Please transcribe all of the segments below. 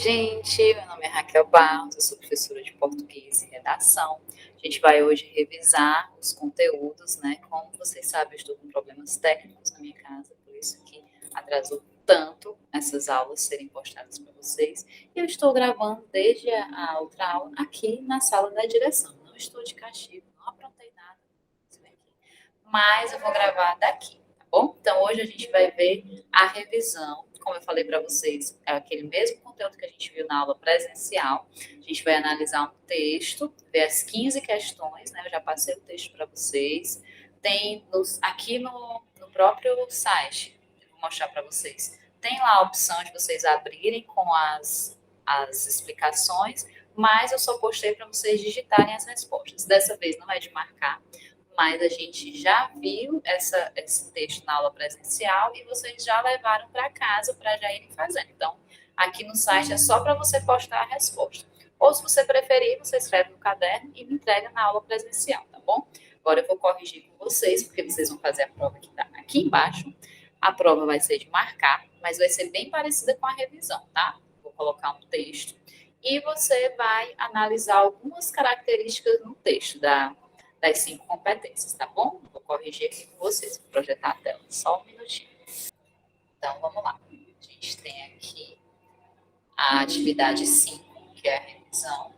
Gente, meu nome é Raquel Barros, eu sou professora de português e redação. A gente vai hoje revisar os conteúdos, né? Como vocês sabem, eu estou com problemas técnicos na minha casa, por isso que atrasou tanto essas aulas serem postadas para vocês. E eu estou gravando desde a outra aula aqui na sala da direção. Não estou de castigo, não aprontei nada, mas eu vou gravar daqui, tá bom? Então hoje a gente vai ver a revisão. Como eu falei para vocês, é aquele mesmo conteúdo que a gente viu na aula presencial. A gente vai analisar um texto, ver as 15 questões, né? Eu já passei o texto para vocês. Tem aqui no próprio site, vou mostrar para vocês. Tem lá a opção de vocês abrirem com as explicações, mas eu só postei para vocês digitarem as respostas. Dessa vez não é de marcar, mas a gente já viu esse texto na aula presencial e vocês já levaram para casa para já irem fazendo. Então, aqui no site é só para você postar a resposta. Ou, se você preferir, você escreve no caderno e me entrega na aula presencial, tá bom? Agora eu vou corrigir com vocês, porque vocês vão fazer a prova que está aqui embaixo. A prova vai ser de marcar, mas vai ser bem parecida com a revisão, tá? Vou colocar um texto e você vai analisar algumas características no texto das 5 competências, tá bom? Vou corrigir aqui com vocês, vou projetar a tela, só um minutinho. Então, vamos lá. A gente tem aqui a atividade 5, que é a revisão.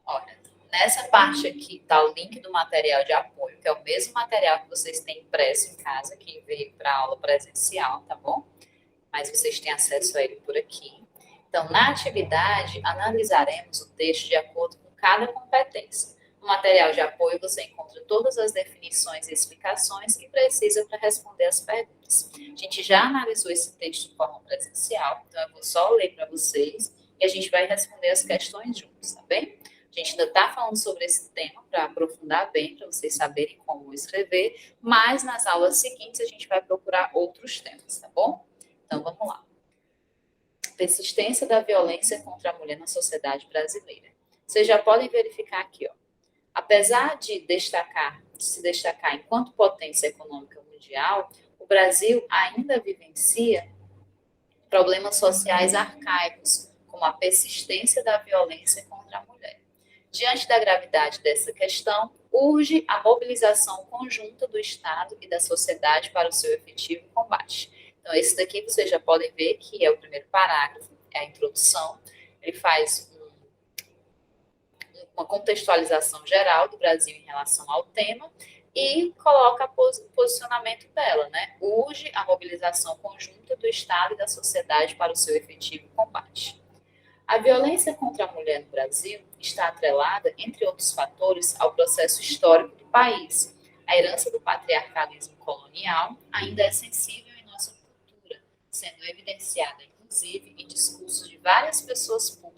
Olha, nessa parte aqui está o link do material de apoio, que é o mesmo material que vocês têm impresso em casa, que veio para a aula presencial, tá bom? Mas vocês têm acesso a ele por aqui. Então, na atividade, analisaremos o texto de acordo com cada competência. No material de apoio, você encontra todas as definições e explicações que precisa para responder as perguntas. A gente já analisou esse texto de forma presencial, então eu vou só ler para vocês e a gente vai responder as questões juntos, tá bem? A gente ainda está falando sobre esse tema para aprofundar bem, para vocês saberem como escrever, mas nas aulas seguintes a gente vai procurar outros temas, tá bom? Então, vamos lá. Persistência da violência contra a mulher na sociedade brasileira. Vocês já podem verificar aqui, ó. Apesar de se destacar enquanto potência econômica mundial, o Brasil ainda vivencia problemas sociais arcaicos, como a persistência da violência contra a mulher. Diante da gravidade dessa questão, urge a mobilização conjunta do Estado e da sociedade para o seu efetivo combate. Então, esse daqui vocês já podem ver que é o primeiro parágrafo, é a introdução. Ele faz uma contextualização geral do Brasil em relação ao tema e coloca o posicionamento dela, né? Urge a mobilização conjunta do Estado e da sociedade para o seu efetivo combate. A violência contra a mulher no Brasil está atrelada, entre outros fatores, ao processo histórico do país. A herança do patriarcalismo colonial ainda é sensível em nossa cultura, sendo evidenciada, inclusive, em discursos de várias pessoas públicas,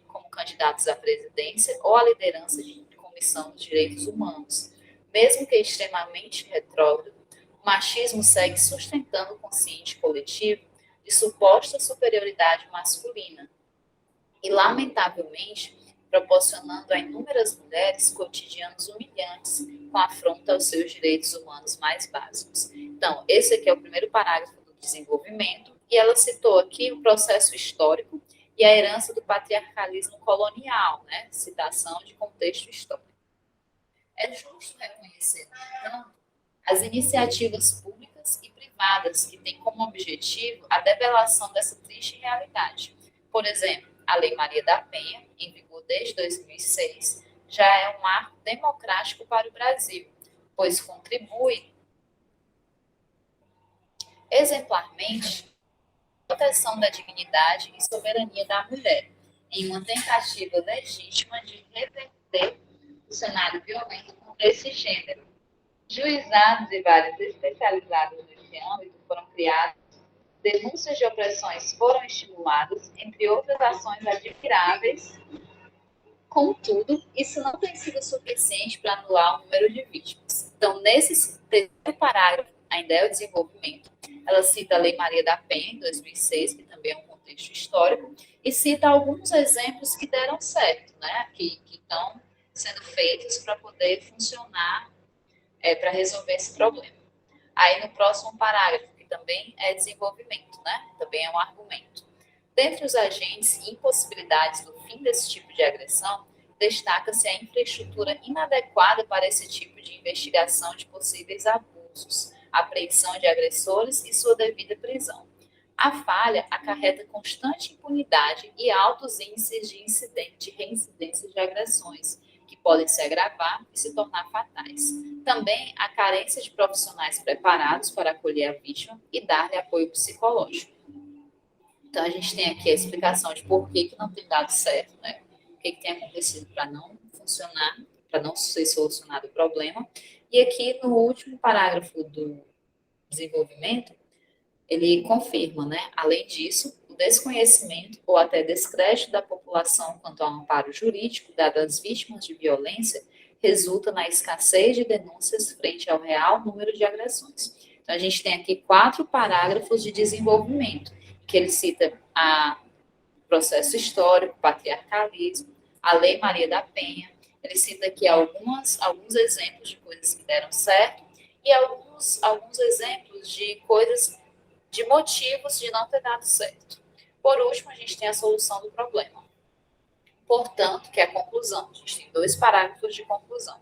como candidatos à presidência ou à liderança de comissão dos direitos humanos. Mesmo que extremamente retrógrado, o machismo segue sustentando o consciente coletivo de suposta superioridade masculina, e, lamentavelmente, proporcionando a inúmeras mulheres cotidianos humilhantes com afronta aos seus direitos humanos mais básicos. Então, esse aqui é o primeiro parágrafo do desenvolvimento, e ela citou aqui o processo histórico e a herança do patriarcalismo colonial, né? Citação de contexto histórico. É justo reconhecer, então, as iniciativas públicas e privadas que têm como objetivo a develação dessa triste realidade. Por exemplo, a Lei Maria da Penha, em vigor desde 2006, já é um marco democrático para o Brasil, pois contribui exemplarmente à proteção da dignidade e soberania da mulher, em uma tentativa legítima de reverter o cenário violento contra esse gênero. Juizados e várias especializadas nesse âmbito foram criados, denúncias de opressões foram estimuladas, entre outras ações admiráveis. Contudo, isso não tem sido suficiente para anular o número de vítimas. Então, nesse terceiro parágrafo, ainda é o desenvolvimento, ela cita a Lei Maria da Penha, em 2006, que também é um contexto histórico, e cita alguns exemplos que deram certo, né, que estão sendo feitos para poder funcionar, para resolver esse problema. Aí, no próximo parágrafo, que também é desenvolvimento, né? Também é um argumento. Dentre os agentes e impossibilidades do fim desse tipo de agressão, destaca-se a infraestrutura inadequada para esse tipo de investigação de possíveis abusos, apreensão de agressores e sua devida prisão. A falha acarreta constante impunidade e altos índices de reincidência de agressões, que podem se agravar e se tornar fatais. Também a carência de profissionais preparados para acolher a vítima e dar-lhe apoio psicológico. Então, a gente tem aqui a explicação de por que não tem dado certo, né? O que tem acontecido para não funcionar, para não ser solucionado o problema. E aqui, no último parágrafo do desenvolvimento, ele confirma, né? Além disso, o desconhecimento ou até descrédito da população quanto ao amparo jurídico dado às vítimas de violência resulta na escassez de denúncias frente ao real número de agressões. Então, a gente tem aqui 4 parágrafos de desenvolvimento, que ele cita o processo histórico, o patriarcalismo, a Lei Maria da Penha, ele cita aqui alguns exemplos de coisas que deram certo e alguns exemplos de coisas, de motivos de não ter dado certo. Por último, a gente tem a solução do problema. Portanto, que é a conclusão. A gente tem 2 parágrafos de conclusão.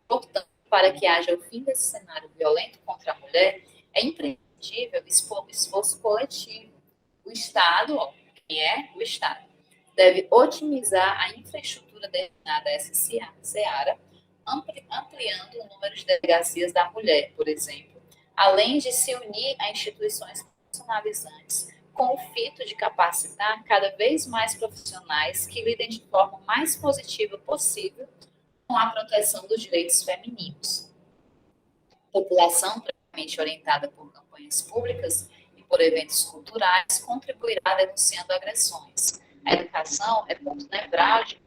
Portanto, para que haja o fim desse cenário violento contra a mulher, é imprescindível esforço coletivo. O Estado, quem é o Estado, deve otimizar a infraestrutura destinada a essa seara, ampliando o número de delegacias da mulher, por exemplo, além de se unir a instituições profissionalizantes com o fito de capacitar cada vez mais profissionais que lidem de forma mais positiva possível com a proteção dos direitos femininos. População previamente orientada por campanhas públicas e por eventos culturais contribuirá denunciando agressões. A educação é ponto nevrálgico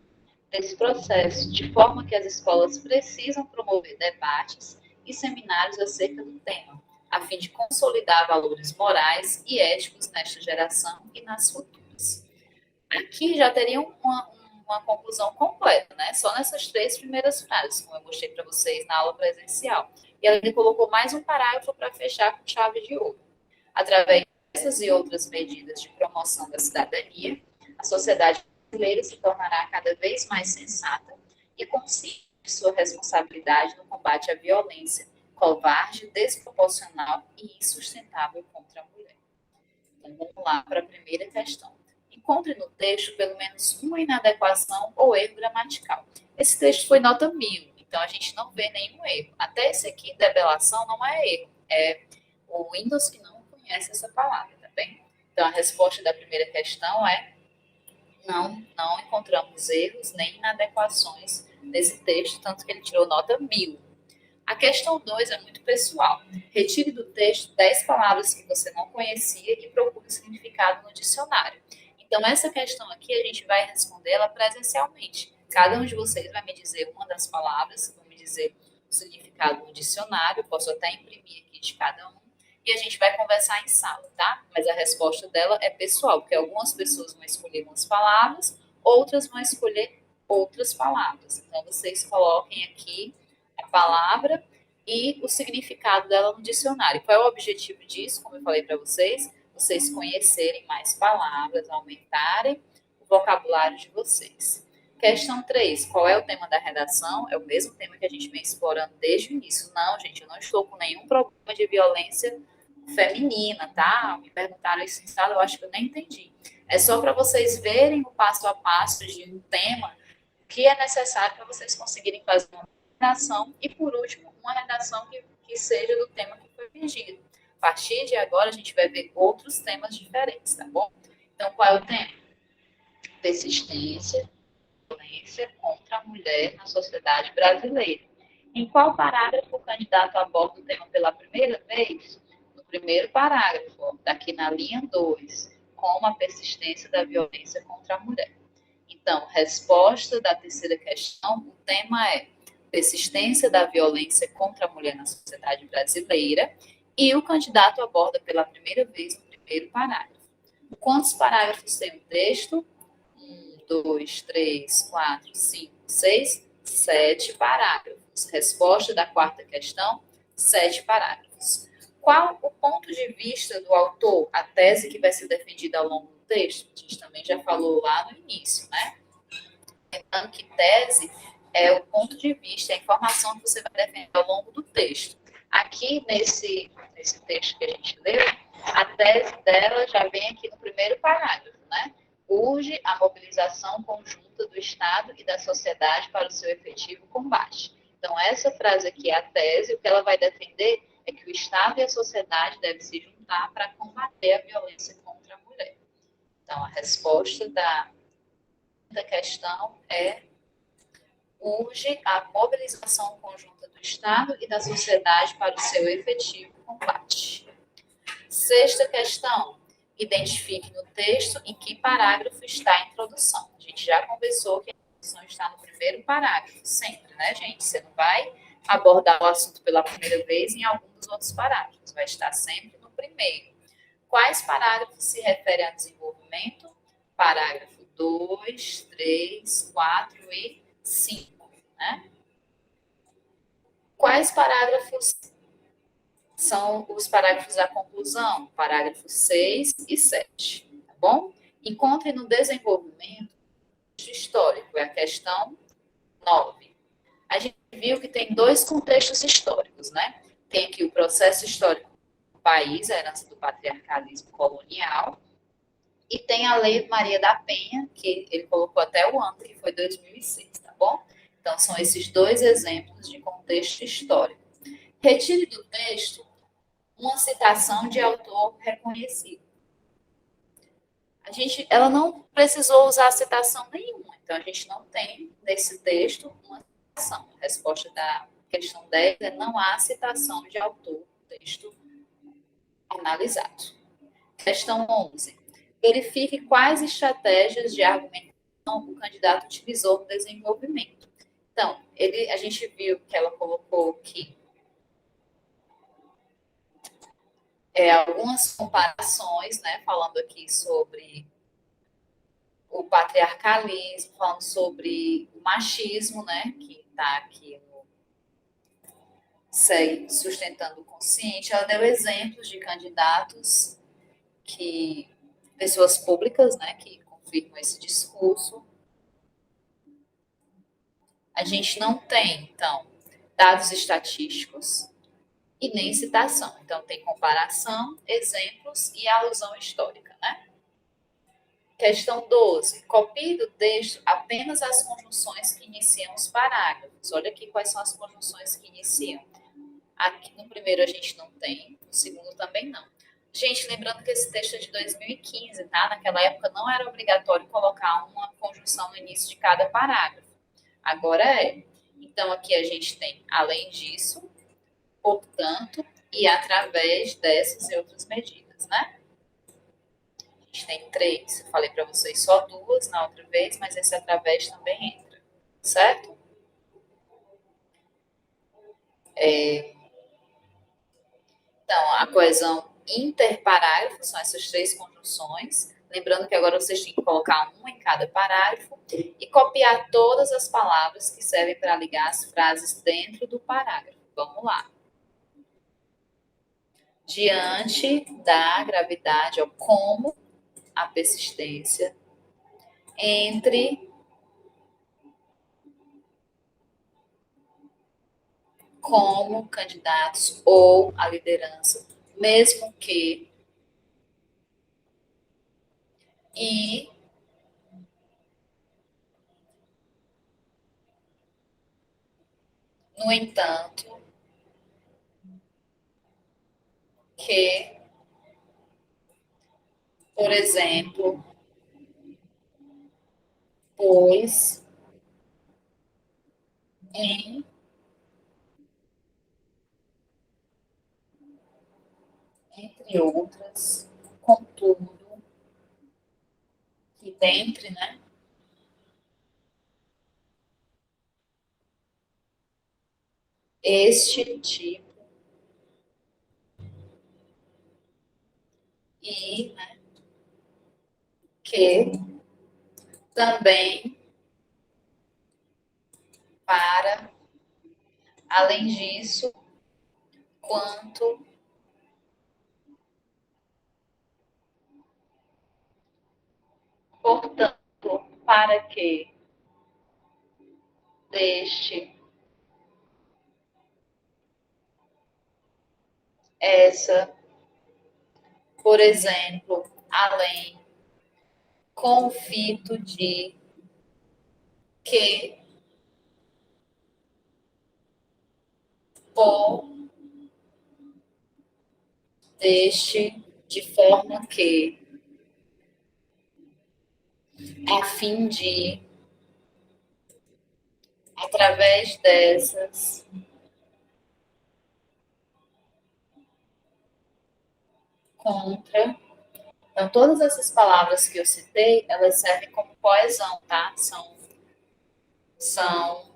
desse processo, de forma que as escolas precisam promover debates e seminários acerca do tema, a fim de consolidar valores morais e éticos nesta geração e nas futuras. Aqui já teria uma conclusão completa, né? Só nessas 3 primeiras frases, como eu mostrei para vocês na aula presencial. E ela colocou mais um parágrafo para fechar com chave de ouro. Através dessas e outras medidas de promoção da cidadania, a sociedade brasileira se tornará cada vez mais sensata e consciente de sua responsabilidade no combate à violência covarde, desproporcional e insustentável contra a mulher. Então, vamos lá para a primeira questão. Encontre no texto pelo menos uma inadequação ou erro gramatical. Esse texto foi nota 1000, então a gente não vê nenhum erro. Até esse aqui, debelação, não é erro. É o Windows que não conhece essa palavra, tá bem? Então, a resposta da primeira questão é não encontramos erros nem inadequações nesse texto, tanto que ele tirou nota 1000. A questão 2 é muito pessoal. Retire do texto 10 palavras que você não conhecia e procure o significado no dicionário. Então, essa questão aqui, a gente vai responder ela presencialmente. Cada um de vocês vai me dizer uma das palavras, vai me dizer o significado no dicionário, posso até imprimir aqui de cada um, e a gente vai conversar em sala, tá? Mas a resposta dela é pessoal, porque algumas pessoas vão escolher umas palavras, outras vão escolher outras palavras. Então, vocês coloquem aqui a palavra e o significado dela no dicionário. Qual é o objetivo disso? Como eu falei para vocês conhecerem mais palavras, aumentarem o vocabulário de vocês. Questão 3. Qual é o tema da redação? É o mesmo tema que a gente vem explorando desde o início. Não, gente, eu não estou com nenhum problema de violência feminina, tá? Me perguntaram isso em sala, eu acho que eu nem entendi. É só para vocês verem o passo a passo de um tema que é necessário para vocês conseguirem fazer uma redação e, por último, uma redação que seja do tema que foi pedido. A partir de agora, a gente vai ver outros temas diferentes, tá bom? Então, qual é o tema? Persistência, violência contra a mulher na sociedade brasileira. Em qual parágrafo o candidato aborda o tema pela primeira vez? No primeiro parágrafo, daqui na linha 2, como a persistência da violência contra a mulher. Então, resposta da terceira questão, o tema é persistência da violência contra a mulher na sociedade brasileira, e o candidato aborda pela primeira vez no primeiro parágrafo. Quantos parágrafos tem o texto? 1, 2, 3, 4, 5, 6, 7 parágrafos. Resposta da quarta questão, 7 parágrafos. qual o ponto de vista do autor, a tese que vai ser defendida ao longo do texto? A gente também já falou lá no início, né? Lembrando que tese é o ponto de vista, a informação que você vai defender ao longo do texto. Aqui, nesse texto que a gente leu, a tese dela já vem aqui no primeiro parágrafo, né? Urge a mobilização conjunta do Estado e da sociedade para o seu efetivo combate. Então, essa frase aqui é a tese, o que ela vai defender é que o Estado e a sociedade devem se juntar para combater a violência contra a mulher. Então, a resposta da questão é: urge a mobilização conjunta do Estado e da sociedade para o seu efetivo combate. Sexta questão: identifique no texto em que parágrafo está a introdução. A gente já conversou que a introdução está no primeiro parágrafo, sempre, né, gente? Você não vai abordar o assunto pela primeira vez em algum dos outros parágrafos, vai estar sempre no primeiro. Quais parágrafos se referem ao desenvolvimento? Parágrafo 2, 3, 4 e 5, né? Quais parágrafos são os parágrafos da conclusão? Parágrafos 6 e 7, tá bom? Encontre no desenvolvimento histórico, é a questão 9. A gente viu que tem dois contextos históricos, né? Tem aqui o processo histórico do país, a herança do patriarcalismo colonial, e tem a Lei Maria da Penha, que ele colocou até o ano, que foi 2006, tá bom? Então, são esses dois exemplos de contexto histórico. Retire do texto uma citação de autor reconhecido. Ela não precisou usar citação nenhuma, então a gente não tem nesse texto uma citação. A resposta da questão 10 é: não há citação de autor no texto analisado. Questão 11. Verifique quais estratégias de argumentação o candidato utilizou no desenvolvimento. Então, a gente viu que ela colocou aqui algumas comparações, né, falando aqui sobre o patriarcalismo, falando sobre o machismo, né, que está aqui segue sustentando o consciente. Ela deu exemplos de candidatos pessoas públicas, né, que confirmam esse discurso. A gente não tem, então, dados estatísticos e nem citação. Então, tem comparação, exemplos e alusão histórica, né? Questão 12. Copie do texto apenas as conjunções que iniciam os parágrafos. Olha aqui quais são as conjunções que iniciam. Aqui no primeiro a gente não tem, no segundo também não. Gente, lembrando que esse texto é de 2015, tá? Naquela época não era obrigatório colocar uma conjunção no início de cada parágrafo. Agora é. Então, aqui a gente tem, além disso, portanto, e através dessas e outras medidas, né? A gente tem 3. Eu falei para vocês só 2 na outra vez, mas esse através também entra, certo? Então, a coesão interparágrafo são essas 3 conjunções. Lembrando que agora vocês têm que colocar uma em cada parágrafo e copiar todas as palavras que servem para ligar as frases dentro do parágrafo. Vamos lá. Diante da gravidade, ou como a persistência entre como candidatos ou a liderança, mesmo que e no entanto que, por exemplo, pois em entre outras, contudo, que dentre, né, este tipo e, né, que também para, além disso, quanto Portanto, para que deste, essa, por exemplo, além, confito de que, por, deste, de forma que, a fim de, através dessas, contra. Então, todas essas palavras que eu citei, elas servem como coesão, tá? São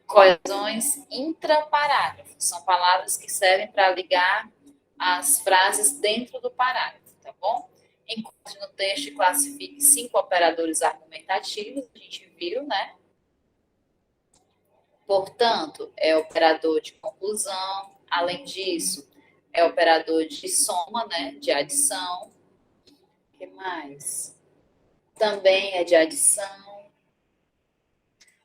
coesões intraparágrafos. São palavras que servem para ligar as frases dentro do parágrafo, tá bom? Encontre no texto e classifique 5 operadores argumentativos, a gente viu, né? Portanto, é operador de conclusão. Além disso, é operador de soma, né? De adição. O que mais? Também é de adição.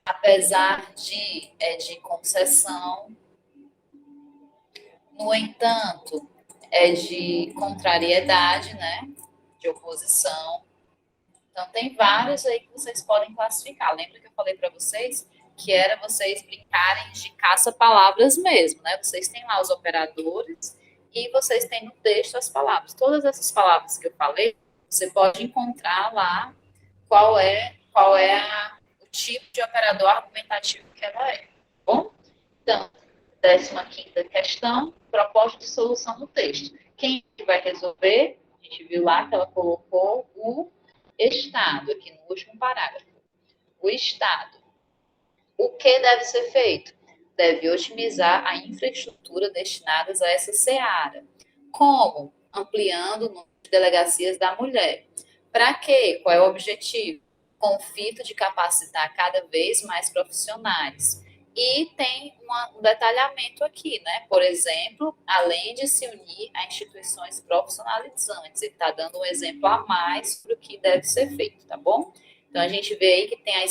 Apesar de, é de concessão. No entanto, é de contrariedade, né? De oposição. Então, tem vários aí que vocês podem classificar. Lembra que eu falei para vocês que era vocês brincarem de caça-palavras mesmo, né? Vocês têm lá os operadores e vocês têm no texto as palavras. Todas essas palavras que eu falei, você pode encontrar lá qual é o tipo de operador argumentativo que ela é. Tá bom? Então, 15ª questão, proposta de solução no texto. Quem vai resolver? A gente viu lá que ela colocou o Estado, aqui no último parágrafo. O Estado. O que deve ser feito? Deve otimizar a infraestrutura destinadas a essa seara. Como? Ampliando o número de delegacias da mulher. Para quê? Qual é o objetivo? Com o fito de capacitar cada vez mais profissionais. E tem um detalhamento aqui, né? Por exemplo, além de se unir a instituições profissionalizantes, ele está dando um exemplo a mais para o que deve ser feito, tá bom? Então, a gente vê aí que tem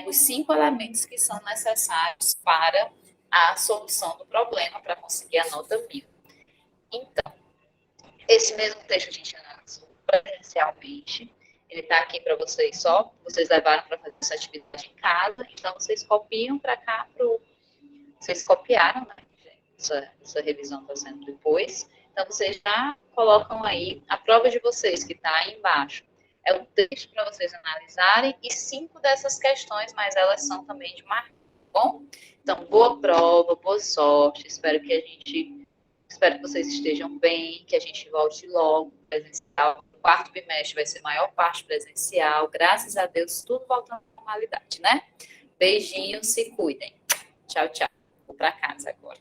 os 5 elementos que são necessários para a solução do problema, para conseguir a nota 1000. Então, esse mesmo texto a gente analisou presencialmente. Ele está aqui para vocês só. Vocês levaram para fazer essa atividade em casa. Então, vocês copiam para cá. Vocês copiaram, né? Essa revisão está sendo depois. Então, vocês já colocam aí a prova de vocês, que está aí embaixo. É um texto para vocês analisarem e 5 dessas questões, mas elas são também de marca, tá bom? Então, boa prova, boa sorte. Espero que vocês estejam bem, que a gente volte logo presencial. O 4º bimestre vai ser maior parte presencial. Graças a Deus, tudo voltando à normalidade, né? Beijinhos, se cuidem. Tchau, tchau. Vou para casa agora.